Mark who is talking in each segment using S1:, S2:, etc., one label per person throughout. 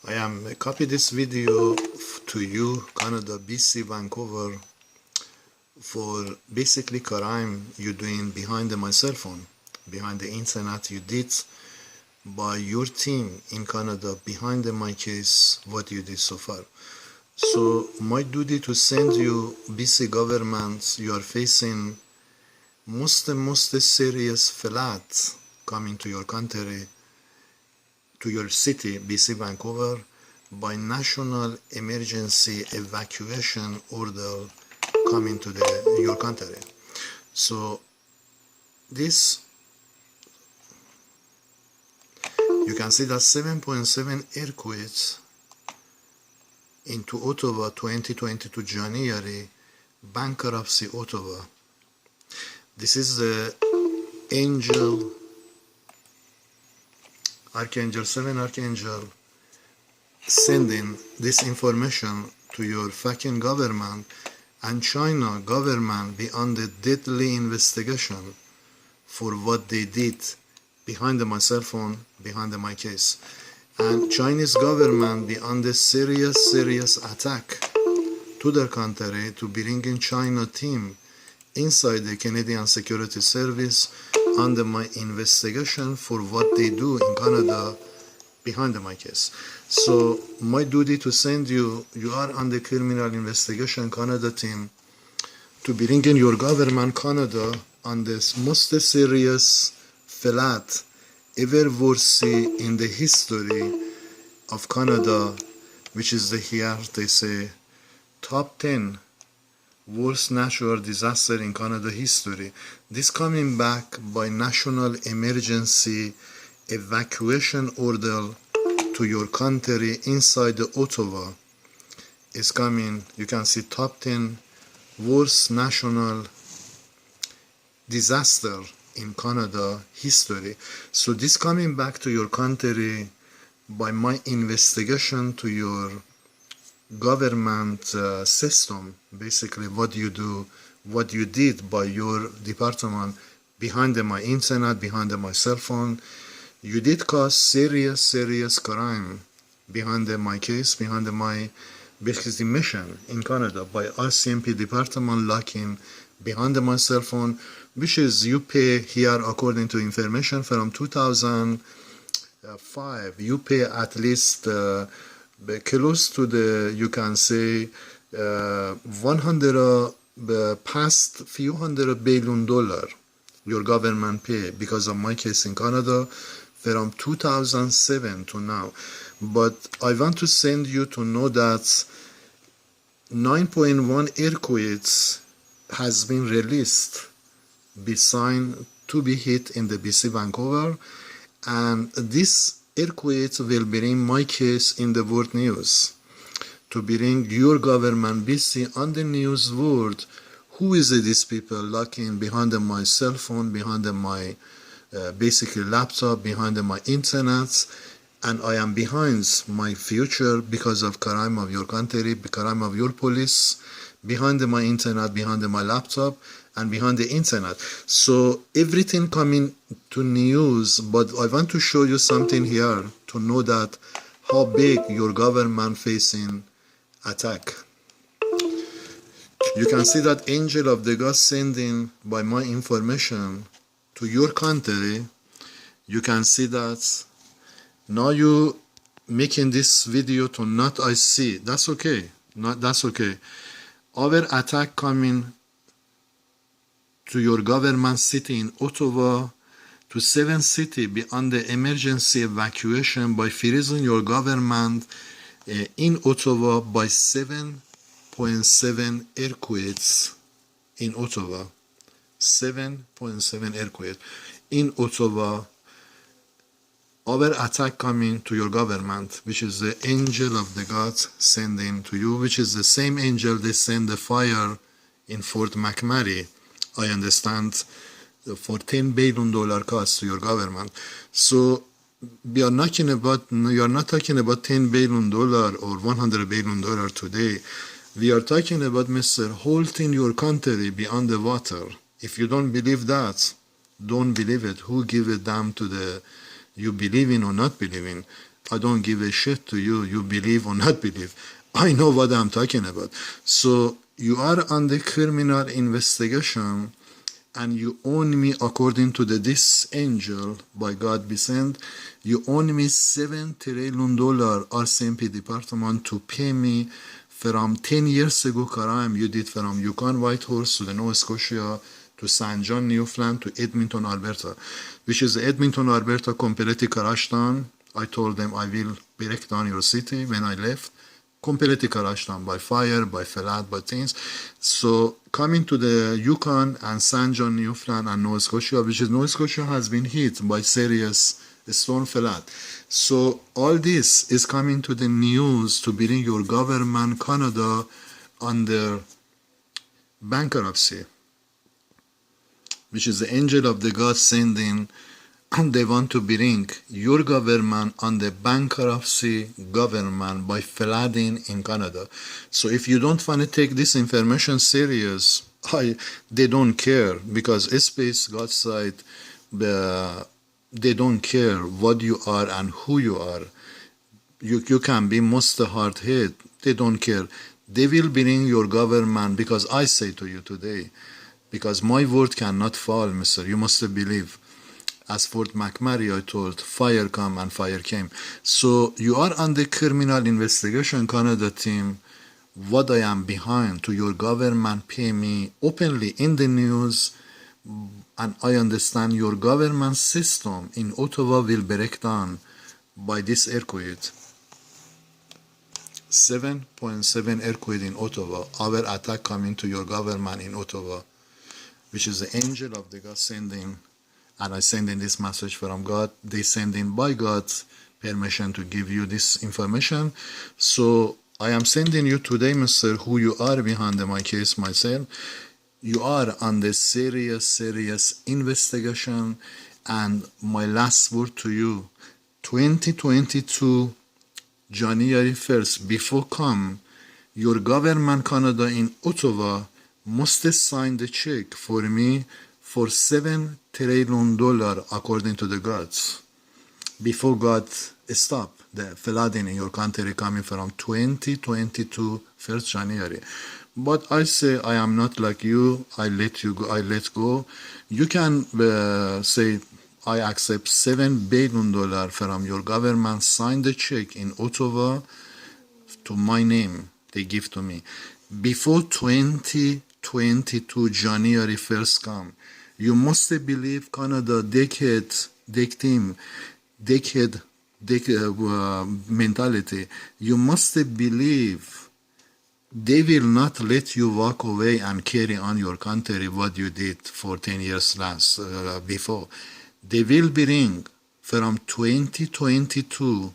S1: I am copy this video to you, Canada, BC, Vancouver, for basically crime you doing behind my cell phone, behind the internet you did by your team in Canada, behind my case, what you did so far. So my duty to send you, BC government, you are facing most serious flood coming to your country, to your city, BC Vancouver, by national emergency evacuation order coming to your country. So this, you can see that 7.7 earthquakes into Ottawa 2022 January, bankruptcy Ottawa. This is the Archangel 7 Archangel sending this information to your fucking government, and China government be under deadly investigation for what they did behind my cell phone, behind my case. And Chinese government be under serious attack to their country to bring in China team inside the Canadian Security Service under my investigation for what they do in Canada behind my case. So my duty to send you are on the criminal investigation Canada team to bring in your government Canada on this most serious flood ever foreseen in the history of Canada, which is here they say top 10 worst natural disaster in Canada history. This coming back by national emergency evacuation order to your country inside the Ottawa is coming. You can see top 10 worst national disaster in Canada history. So this coming back to your country by my investigation to your government system, basically what you do, what you did by your department behind my internet, behind my cell phone. You did cause serious crime behind my case, behind my basically mission in Canada by RCMP department locking behind my cell phone, which is you pay here according to information from 2005. You pay at least close to the, you can say, 100 past few $100 billion your government pay because of my case in Canada from 2007 to now. But I want to send you to know that 9.1 earthquakes has been released beside to be hit in the BC Vancouver, and this earthquakes will bring my case in the world news, to bring your government BC on the news world. Who is these people locking behind my cell phone, behind my basically laptop, behind my internet, and I am behind my future because of crime of your country, crime of your police, behind my internet, behind my laptop, and behind the internet. So everything coming to news, but I want to show you something here to know that how big your government facing attack. You can see that angel of the God sending by my information to your country. You can see that now you making this video to not I see. That's okay. That's okay. Our attack coming to your government city in Ottawa, to 7 cities be under emergency evacuation by freezing your government in Ottawa by 7.7 earthquakes in Ottawa. 7.7 earthquakes in Ottawa. Our attack coming to your government, which is the angel of the God sending to you, which is the same angel they send the fire in Fort McMurray, I understand, for $10 billion cost to your government. So we are talking about, you are not talking about $10 billion or $100 billion today. We are talking about, Mr. holding your country beyond the water. If you don't believe that, don't believe it. Who give a damn to the you believe in or not believe in? I don't give a shit to you. You believe or not believe. I know what I'm talking about. So you are under criminal investigation, and you own me according to this angel by God be sent. You own me $7 trillion RCMP department to pay me from 10 years ago crime you did from Yukon Whitehorse to the Nova Scotia to St. John, Newfoundland to Edmonton, Alberta, which is Edmonton, Alberta completely crashed down. I told them I will break down your city when I left. Completely crashed down by fire, by flood, by things. So coming to the Yukon and St. John, Newfoundland and Nova Scotia, which is Nova Scotia has been hit by serious storm flood. So all this is coming to the news to bring your government, Canada, under bankruptcy, which is the angel of the God sending, and they want to bring your government on the bankruptcy government by flooding in Canada. So if you don't want to take this information serious, they don't care, because Space God side, they don't care what you are and who you are. You can be most hard hit. They don't care. They will bring your government, because I say to you today, because my word cannot fall, mister. You must believe. As Fort McMurray, I told, fire come and fire came. So you are under criminal investigation, Canada team. What I am behind to your government pay me openly in the news, and I understand your government system in Ottawa will break down by this earthquake. 7.7 earthquake in Ottawa. Our attack coming to your government in Ottawa, which is the angel of the God sending. And I send in this message from God. They send in by God's permission to give you this information. So I am sending you today, mister, who you are behind my case myself. You are under serious investigation. And my last word to you, 2022, January 1st, before come, your government, Canada in Ottawa, must sign the check for me for $7 trillion according to the gods. Before God stop the flooding in your country coming from 2022 1st January. But I say I am not like you. I let you go. I let go. You can say I accept $7 billion from your government. Sign the check in Ottawa to my name. They give to me before 2022 January 1st come. You must believe Canada decade mentality. You must believe they will not let you walk away and carry on your country what you did for 10 years last before. They will bring from 2022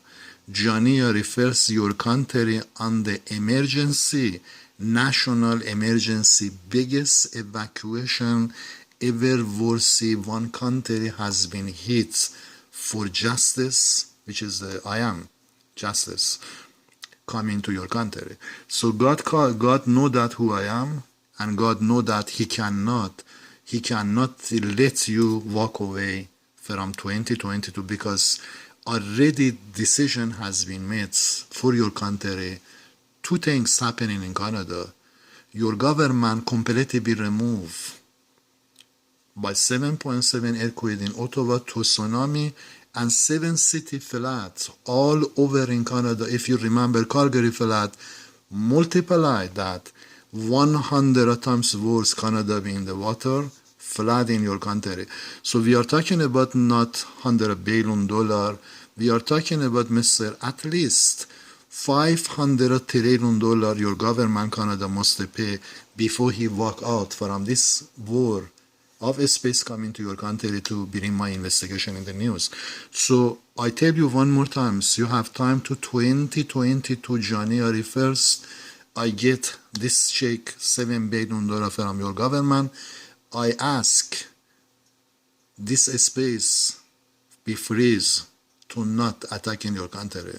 S1: January 1st your country on the emergency, national emergency, biggest evacuation ever worthy. One country has been hit for justice, which is the I am justice coming to your country. So God know that who I am, and God know that He cannot let you walk away from 2022, because already decision has been made for your country. Two things happening in Canada. Your government completely be removed by 7.7 earthquake in Ottawa, to tsunami, and 7 city floods all over in Canada. If you remember Calgary flood, multiply that 100 times worse. Canada being the water, flood in your country. So we are talking about not $100 billion. We are talking about, mister, at least $500 trillion your government Canada must pay before he walk out from this war of space coming to your country to bring my investigation in the news. So I tell you one more time, so you have time to 2022 January 1st. I get this check, $7 billion from your government. I ask this space be freeze to not attack in your country.